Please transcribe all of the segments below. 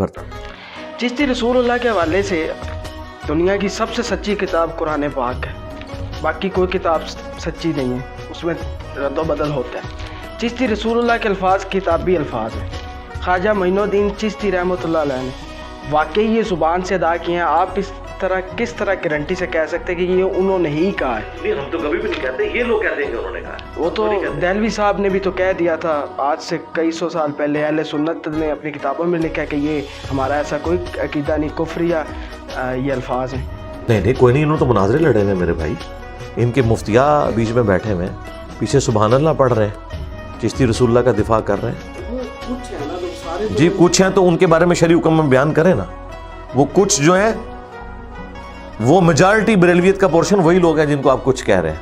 चिश्ती रसूलुल्लाह के हवाले से दुनिया की सबसे सच्ची किताब कुरान पाक है, बाकी कोई किताब सच्ची नहीं है, उसमें रद्द बदल होता है। चिश्ती रसूलुल्लाह के अल्फाज किताबी अल्फाज हैं। ख्वाजा मोइनुद्दीन चिश्ती रहमतुल्लाह अलैह ने वाकई ये ज़ुबान से अदा किए हैं। आप किस तरह गारंटी से कह सकते हैं कि ये उन्होंने ही कहा है? नहीं, हम तो कभी भी नहीं कहते, ये लोग कहते हैं कि उन्होंने कहा। वो तो दहलवी साहब ने भी तो कह दिया था आज से कई सौ साल पहले। अहले सुन्नत ने अपनी किताबों में लिखा कि ये हमारा ऐसा कोई अकीदा नहीं, कुफ्र या ये अल्फाज हैं। नहीं, कोई नहीं, इन्होंने तो मुनाजरे लड़े हुए मेरे भाई। इनके मुफ्तिया बीच में बैठे हुए हैं, पीछे सुभान अल्लाह पढ़ रहे हैं, चिश्ती रसूलुल्लाह का दिफा कर रहे हैं। जी कुछ हैं तो उनके बारे में शरई हुक्म में बयान करें ना। वो कुछ जो है वो मेजॉरिटी बरेलवियत का पोर्शन वही लोग हैं जिनको आप कुछ कह रहे हैं।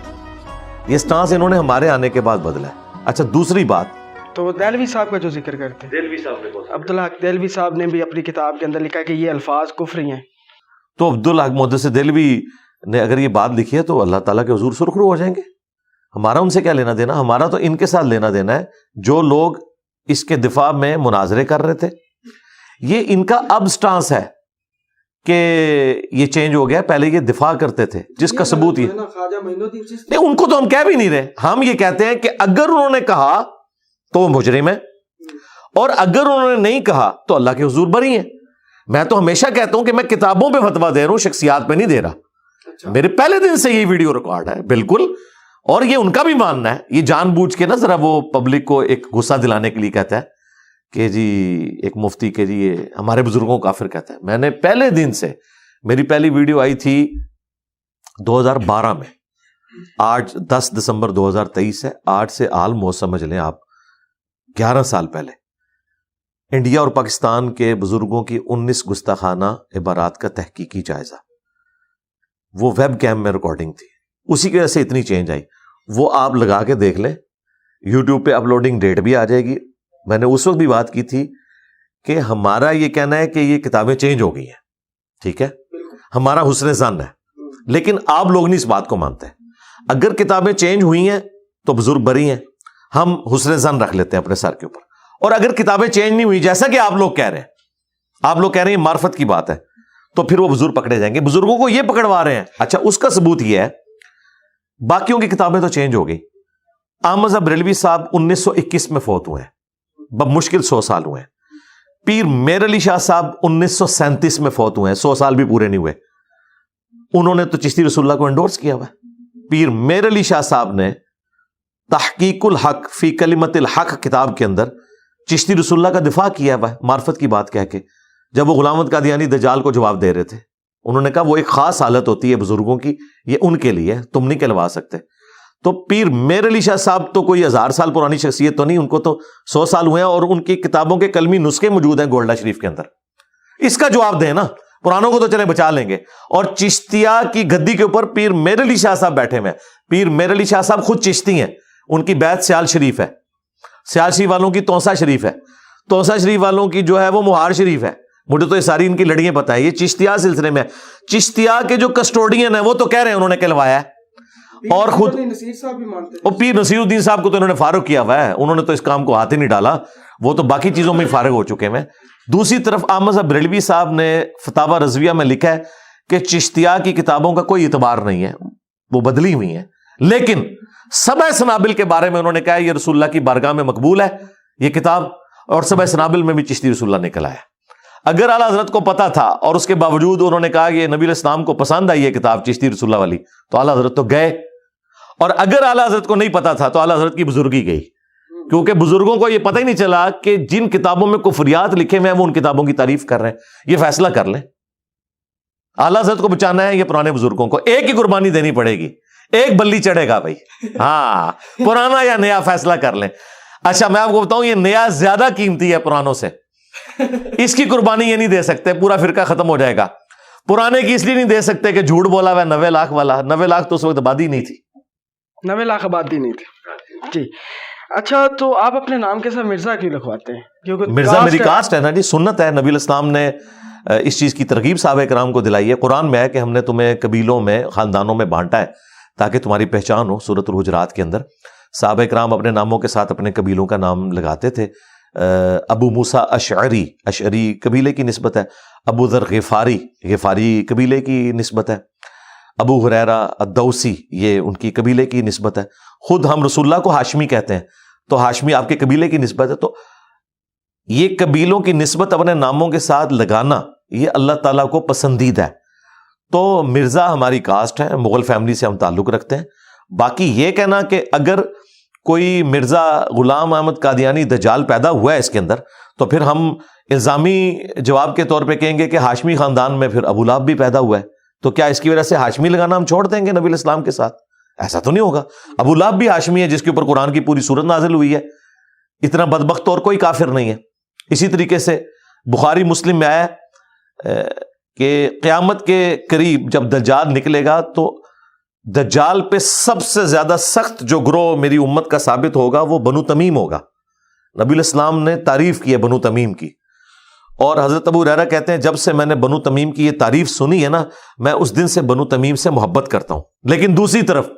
ये स्टांस इन्होंने हमारे आने के बाद बदला है। अच्छा, दूसरी बात तो दहलवी साहब का जो जिक्र करते हैं, दहलवी साहब ने अब्दुल हक दहलवी साहब ने भी अपनी किताब के अंदर लिखा कि ये अल्फाज कुफ्री हैं। तो अब्दुल हक मुहद्दिस दहलवी ने अगर ये बात लिखी है तो अल्लाह ताला के हुजूर सुरखरू हो जाएंगे। हमारा उनसे क्या लेना देना? हमारा तो इनके साथ लेना देना है जो लोग इसके दिफा में मुनाजरे कर रहे थे। ये इनका अब स्टांस है कि ये चेंज हो गया, पहले ये दिफा करते थे, जिसका सबूत ये नहीं, उनको तो हम कह भी नहीं रहे। हम ये कहते हैं कि अगर उन्होंने कहा तो वो मुजरिम है, और अगर उन्होंने नहीं कहा तो अल्लाह के हुजूर बरी हैं। मैं तो हमेशा कहता हूं कि मैं किताबों पे फतवा दे रहा हूं, शख्सियात पे नहीं दे रहा। अच्छा। मेरे पहले दिन से ये वीडियो रिकॉर्ड है बिल्कुल, और ये उनका भी मानना है। ये जानबूझ के ना जरा वो पब्लिक को एक गुस्सा दिलाने के लिए कहता है कि जी एक मुफ्ती के जी ये हमारे बुजुर्गों को काफिर कहता है। मैंने पहले दिन से, मेरी पहली वीडियो आई थी 2012 में, आज 10 दिसंबर 2023 है, आज से ऑलमोस्ट समझ लें आप 11 साल पहले इंडिया और पाकिस्तान के बुजुर्गों की 19 गुस्ताखाना इबारात का तहकीकी जायजा, वो वेब कैम में रिकॉर्डिंग थी, उसी की वजह से इतनी चेंज आई। वो आप लगा के देख लें, यूट्यूब पे अपलोडिंग डेट भी आ जाएगी। मैंने उस वक्त भी बात की थी कि हमारा ये कहना है कि ये किताबें चेंज हो गई हैं, ठीक है, हमारा हुस्न ज़न है, लेकिन आप लोग नहीं इस बात को मानते। अगर किताबें चेंज हुई हैं तो बुजुर्ग बरी हैं, हम हुस्न ज़न रख लेते हैं अपने सर के ऊपर। और अगर किताबें चेंज नहीं हुई, जैसा कि आप लोग कह रहे हैं, आप लोग कह रहे हैं मार्फत की बात है, तो फिर वो बुजुर्ग पकड़े जाएंगे। बुजुर्गों को ये पकड़वा रहे हैं। अच्छा, उसका सबूत ये है, बाकियों की किताबें तो चेंज हो गई। अहमद बरेलवी साहब 1921 में फौत हुए हैं, मुश्किल 100 साल हुए हैं। पीर मेर अली शाह साहब 1937 में फौत हुए हैं, 100 साल भी पूरे नहीं हुए। उन्होंने तो चिश्ती रसूलुल्लाह को एंडोर्स किया हुआ है। पीर मेर अली शाह साहब ने तहकीकुल हक फी कलिमतिल हक किताब के अंदर चिश्ती रसूलुल्लाह का दिफा किया हुआ है, मार्फत की बात कह के। जब वो गुलाम अहमद कादियानी दज्जाल को जवाब दे रहे थे, उन्होंने कहा वो एक खास हालत होती है बुजुर्गों की, ये उनके लिए, तुम नहीं कहलवा सकते। तो पीर मेर अली शाह साहब तो कोई 1000 साल पुरानी शख्सियत तो नहीं, उनको तो 100 साल हुए हैं, और उनकी किताबों के कलमी नुस्खे मौजूद हैं गोल्डा शरीफ के अंदर। इसका जवाब दें ना, पुरानों को तो चले बचा लेंगे। और चिश्तिया की गद्दी के ऊपर पीर मेर अली शाह साहब बैठे हुए हैं। पीर मेर अली शाह साहब खुद चिश्ती हैं, उनकी बैत सियाल शरीफ है, सियाल शरीफ वालों की तौसा शरीफ है, तौसा शरीफ वालों की जो है वो मुहार शरीफ है। मुझे तो ये सारी इनकी लड़ियां पता है। ये चिश्तिया सिलसिले में, चिश्तिया के जो कस्टोडियन है वो तो कह रहे हैं उन्होंने कहलवाया है, और खुद नसीर साहब भी मानते हैं। और पीर नसीरुद्दीन साहब को तो इन्होंने फारुक किया हुआ है, उन्होंने तो इस काम को हाथ ही नहीं डाला, वो तो बाकी चीजों में फारिग हो चुके हैं। दूसरी तरफ अहमद बरेलवी साहब ने फतावा रज़विया में लिखा है कि चिश्तिया की किताबों का कोई इतबार नहीं है, वो बदली हुई है, लेकिन सबअ सनाबिल के बारे में उन्होंने कहा ये रसूलुल्लाह की बारगाह में मकबूल है ये किताब, और सबअ सनाबिल में भी चिश्ती रसूलुल्लाह निकल आया। अगर आला हज़रत को पता था और उसके बावजूद उन्होंने कहा कि नबी इस्लाम को पसंद आई ये किताब चिश्ती रसूलुल्लाह वाली, तो आला हज़रत तो गए। और अगर आला हज़रत को नहीं पता था तो आला हज़रत की बुजुर्गी गई, क्योंकि बुजुर्गों को यह पता ही नहीं चला कि जिन किताबों में कुफरियात लिखे हुए हैं वो उन किताबों की तारीफ कर रहे हैं। ये फैसला कर लें, आला हज़रत को बचाना है, ये पुराने बुजुर्गों को एक ही कुर्बानी देनी पड़ेगी, एक बल्ली चढ़ेगा भाई। हाँ, पुराना या नया फैसला कर लें। अच्छा, मैं आपको बताऊं, ये नया ज्यादा कीमती है पुरानों से, इसकी कुर्बानी ये नहीं दे सकते, पूरा फिरका खत्म हो जाएगा। पुराने की इसलिए नहीं दे सकते कि झूठ बोला हुआ 90 लाख वाला, 90 लाख तो उस वक्त आबादी नहीं थी, 90 लाख आबादी नहीं थी जी। अच्छा, तो आप अपने नाम के साथ मिर्जा क्यों लिखवाते हैं? क्योंकि मिर्जा मेरी कास्ट है ना जी, सुन्नत है। नबी इस्लाम ने इस चीज की तरगीब साहब कराम को दिलाई है। कुरान में है कि हमने तुम्हें कबीलों में, खानदानों में बांटा है ताकि तुम्हारी पहचान हो। सूरत हुजरात के अंदर साहब कराम अपने नामों के साथ अपने कबीलों का नाम लगाते थे, ابو موسیٰ اشعری، اشعری قبیلے کی نسبت ہے، ابو ذر غفاری، غفاری قبیلے کی نسبت ہے، ابو ہریرہ الدوسی یہ ان کی قبیلے کی نسبت ہے، خود ہم رسول اللہ کو ہاشمی کہتے ہیں تو ہاشمی آپ کے قبیلے کی نسبت ہے۔ تو یہ قبیلوں کی نسبت اپنے ناموں کے ساتھ لگانا یہ اللہ تعالیٰ کو پسندیدہ ہے۔ تو مرزا ہماری کاسٹ ہے، مغل فیملی سے ہم تعلق رکھتے ہیں۔ باقی یہ کہنا کہ اگر کوئی مرزا غلام احمد قادیانی دجال پیدا ہوا ہے اس کے اندر، تو پھر ہم الزامی جواب کے طور پہ کہیں گے کہ ہاشمی خاندان میں پھر ابو لہب بھی پیدا ہوا ہے، تو کیا اس کی وجہ سے ہاشمی لگانا ہم چھوڑ دیں گے نبی الاسلام کے ساتھ؟ ایسا تو نہیں ہوگا۔ ابو لہب بھی ہاشمی ہے جس کے اوپر قرآن کی پوری سورت نازل ہوئی ہے، اتنا بدبخت اور کوئی کافر نہیں ہے۔ اسی طریقے سے بخاری مسلم میں آیا ہے کہ قیامت کے قریب جب دجال نکلے گا تو دجال پہ سب سے زیادہ سخت جو گروہ میری امت کا ثابت ہوگا وہ بنو تمیم ہوگا۔ نبی الاسلام نے تعریف کی ہے بنو تمیم کی، اور حضرت ابو ہریرہ کہتے ہیں جب سے میں نے بنو تمیم کی یہ تعریف سنی ہے نا، میں اس دن سے بنو تمیم سے محبت کرتا ہوں۔ لیکن دوسری طرف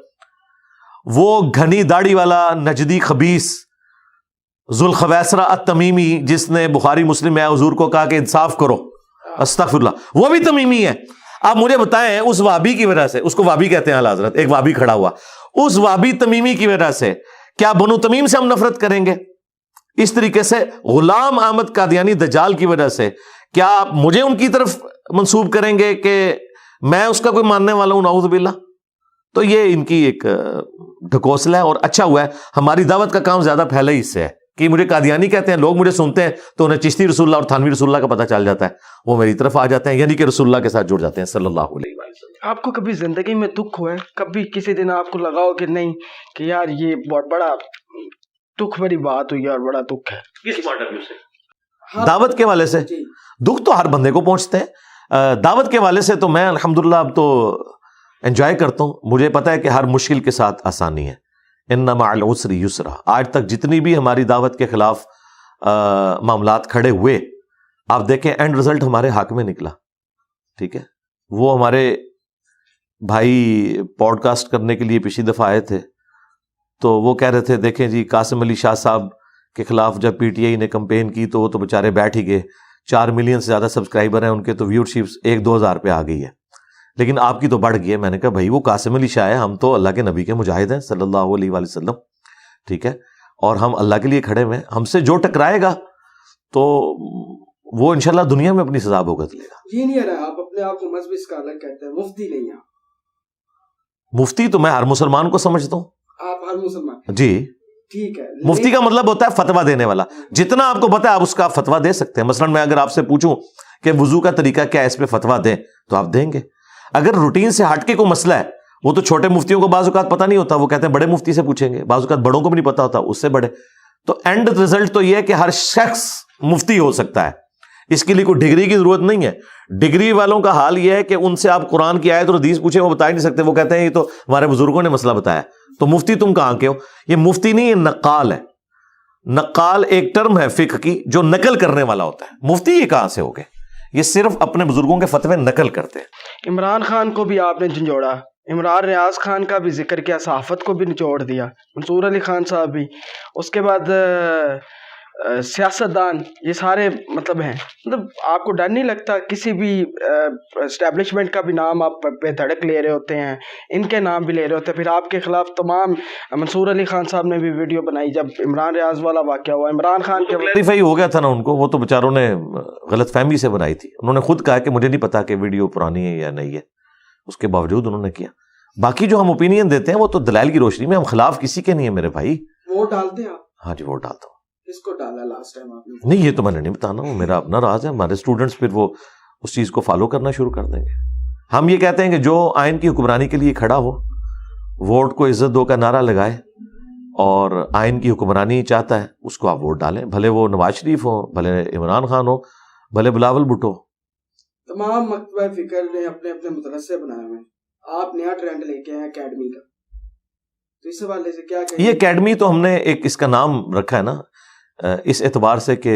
وہ گھنی داڑھی والا نجدی خبیث ذوالخویسرہ التمیمی جس نے بخاری مسلم میں حضور کو کہا کہ انصاف کرو، استغفر اللہ، وہ بھی تمیمی ہے۔ آپ مجھے بتائیں اس وابی کی وجہ سے، اس کو وابی کہتے ہیں اعلیٰ حضرت، ایک وابی کھڑا ہوا، اس وابی تمیمی کی وجہ سے کیا بنو تمیم سے ہم نفرت کریں گے؟ اس طریقے سے غلام احمد قادیانی دجال کی وجہ سے کیا آپ مجھے ان کی طرف منسوب کریں گے کہ میں اس کا کوئی ماننے والا ہوں؟ نعوذ باللہ۔ تو یہ ان کی ایک ڈھکوسلا ہے، اور اچھا ہوا ہے ہماری دعوت کا کام زیادہ پھیلے اس سے ہے کہ مجھے قادیانی کہتے ہیں، لوگ مجھے سنتے ہیں تو انہیں چشتی رسول اللہ اور تھانوی رسول اللہ کا پتہ چل جاتا ہے، وہ میری طرف آ جاتے ہیں، یعنی کہ رسول اللہ کے ساتھ جڑ جاتے ہیں صلی اللہ علیہ وسلم۔ آپ کو کبھی زندگی میں دکھ ہوا ہے؟ کبھی کسی دن آپ کو لگا ہو کہ نہیں کہ یار یہ بہت بڑا دکھ بڑی بات ہوئی اور بڑا دکھ ہے؟ کس پوائنٹ آف ویو سے؟ دعوت کے والے سے دکھ تو ہر بندے کو پہنچتے ہیں۔ دعوت کے والے سے تو میں الحمدللہ اب تو انجوائے کرتا ہوں، مجھے پتا ہے کہ ہر مشکل کے ساتھ آسانی ہے، ان مع العسر یسرا۔ آج تک جتنی بھی ہماری دعوت کے خلاف معاملات کھڑے ہوئے، آپ دیکھیں اینڈ رزلٹ ہمارے حق میں نکلا، ٹھیک ہے۔ وہ ہمارے بھائی پوڈ کاسٹ کرنے کے لیے پچھلی دفعہ آئے تھے تو وہ کہہ رہے تھے دیکھیں جی قاسم علی شاہ صاحب کے خلاف جب پی ٹی آئی نے کمپین کی تو وہ تو بیچارے بیٹھ ہی گئے، 4 ملین سے زیادہ سبسکرائبر ہیں ان کے، تو ویورشپس 1-2 ہزار پہ آ گئی ہے، لیکن آپ کی تو بڑھ گئی ہے۔ میں نے کہا بھائی وہ قاسم علی شاہ ہے، ہم تو اللہ کے نبی کے مجاہد ہیں صلی اللہ علیہ وآلہ وسلم، ٹھیک ہے، اور ہم اللہ کے لیے کھڑے ہوئے ہیں، ہم سے جو ٹکرائے گا تو وہ انشاءاللہ دنیا میں اپنی سزا بھگت لے گا۔ یہ نہیں ہے نا، آپ اپنے آپ کو مذہبی اسکالر کہتے ہیں، مفتی نہیں ہیں۔ مفتی تو میں ہر مسلمان کو سمجھتا ہوں۔ آپ ہر مسلمان؟ جی ٹھیک ہے۔ مفتی کا مطلب ہوتا ہے فتویٰ دینے والا، جتنا آپ کو پتہ ہے آپ اس کا فتویٰ دے سکتے ہیں۔ مثلا میں اگر آپ سے پوچھوں کہ وضو کا طریقہ کیا ہے، اس پہ فتویٰ دیں تو آپ دیں گے۔ اگر روٹین سے ہٹ کے کوئی مسئلہ ہے، وہ تو چھوٹے مفتیوں کو بعض اوقات پتہ نہیں ہوتا، وہ کہتے ہیں بڑے مفتی سے پوچھیں گے، بعض اوقات بڑوں کو بھی نہیں پتہ ہوتا، اس سے بڑے۔ تو اینڈ رزلٹ تو یہ ہے کہ ہر شخص مفتی ہو سکتا ہے، اس کے لیے کوئی ڈگری کی ضرورت نہیں ہے۔ ڈگری والوں کا حال یہ ہے کہ ان سے آپ قرآن کی آیت اور حدیث پوچھیں، وہ بتا ہی نہیں سکتے، وہ کہتے ہیں یہ تو ہمارے بزرگوں نے مسئلہ بتایا۔ تو مفتی تم کہاں کے ہو؟ یہ مفتی نہیں، یہ نقال ہے۔ نقال ایک ٹرم ہے فقہ کی جو نقل کرنے والا ہوتا ہے، مفتی یہ کہاں سے ہو گئے؟ یہ صرف اپنے بزرگوں کے فتوے نقل کرتے ہیں۔ عمران خان کو بھی آپ نے جھنجھوڑا، عمران ریاض خان کا بھی ذکر کیا، صحافت کو بھی نچوڑ دیا، منصور علی خان صاحب بھی، اس کے بعد سیاستدان، یہ سارے مطلب ہیں۔ مطلب آپ کو ڈر نہیں لگتا کسی بھی اسٹیبلشمنٹ کا بھی نام آپ پہ دھڑک لے رہے ہوتے ہیں، ان کے نام بھی لے رہے ہوتے ہیں، پھر آپ کے خلاف تمام، منصور علی خان صاحب نے بھی ویڈیو بنائی جب عمران ریاض والا واقعہ ہوا، عمران خان کے کلیریفائی ہو گیا تھا نا ان کو، وہ تو بیچاروں نے غلط فہمی سے بنائی تھی، انہوں نے خود کہا کہ مجھے نہیں پتا کہ ویڈیو پرانی ہے یا نہیں ہے، اس کے باوجود انہوں نے کیا۔ باقی جو ہم اوپینین دیتے ہیں وہ تو دلائل کی روشنی میں، ہم خلاف کسی کے نہیں ہیں میرے بھائی۔ ووٹ ڈالتے ہیں آپ؟ ہاں جی ووٹ ڈالتا ہوں۔ کس کو ڈالا لاسٹ ٹائم آپ نے؟ نہیں یہ تو میں نے نہیں بتانا، وہ میرا اپنا راز ہے، ہمارے اسٹوڈنٹس پھر وہ اس چیز کو فالو کرنا شروع کر دیں گے۔ ہم یہ کہتے ہیں کہ جو آئین کی حکمرانی کے لیے کھڑا ہو، ووٹ کو عزت دو کا نعرہ لگائے اور آئین کی حکمرانی چاہتا ہے اس کو آپ ووٹ ڈالیں، بھلے وہ نواز شریف ہو، بھلے عمران خان ہو، بھلے بلاول بھٹو۔ تمام مکتبہ فکر نے اپنے اپنے مدرسے بنائے ہوئے، آپ نیا ٹرینڈ لے کے آئے اکیڈمی کا، تو اس حوالے سے کیا کہیں؟ یہ اکیڈمی تو ہم نے ایک اس کا نام رکھا ہے نا اس اعتبار سے کہ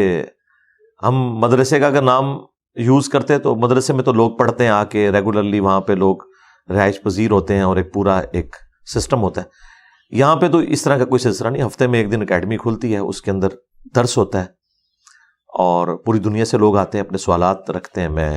ہم مدرسے کا اگر نام یوز کرتے تو مدرسے میں تو لوگ پڑھتے ہیں آ کے ریگولرلی، وہاں پہ لوگ رہائش پذیر ہوتے ہیں اور ایک پورا ایک سسٹم ہوتا ہے۔ یہاں پہ تو اس طرح کا کوئی سلسلہ نہیں، ہفتے میں 1 دن اکیڈمی کھلتی ہے، اس کے اندر درس ہوتا ہے، اور پوری دنیا سے لوگ آتے ہیں، اپنے سوالات رکھتے ہیں. میں